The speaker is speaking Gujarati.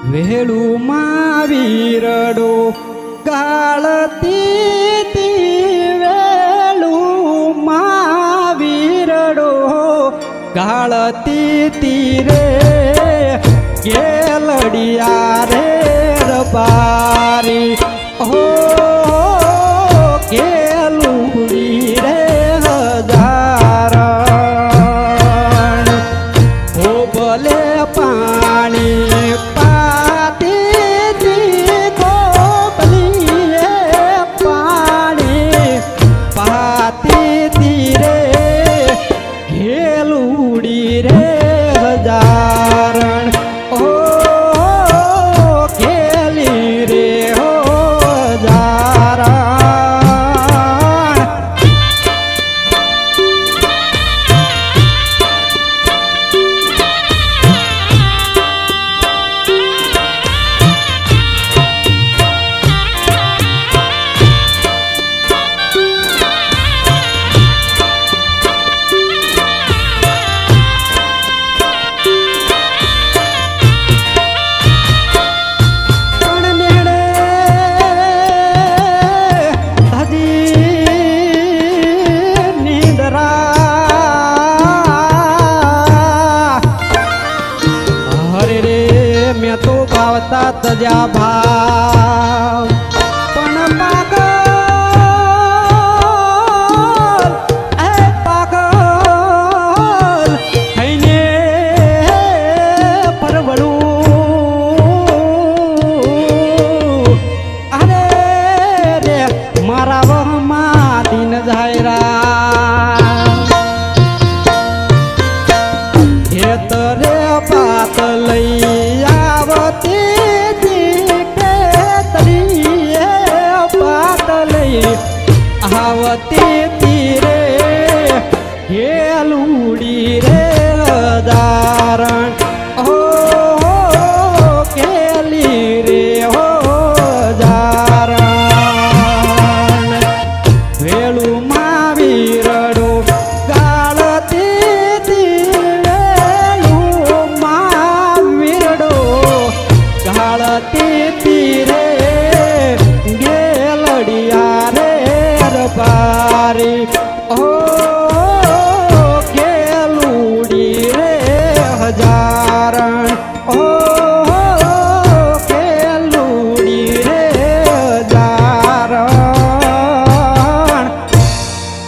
વેળું માં વીરડો ગાળતી વેળું માં વીરડો ગાળતી તીરે ગેલડિયા રે રબારી હો ગેલુડી રે હજારણ હો ભલે પાણી પાતી ગોપલીએ પાણી પાતી તીરે ગેલુડી રે હજારણ તજા ભાવ પણ પાગલ થઈને પરવડું અરે રે મારા વહમાં દિન જાયરા ખેતરે પાત લઈ આવતી આવતી તીરે ગેલુડી રે હજારણ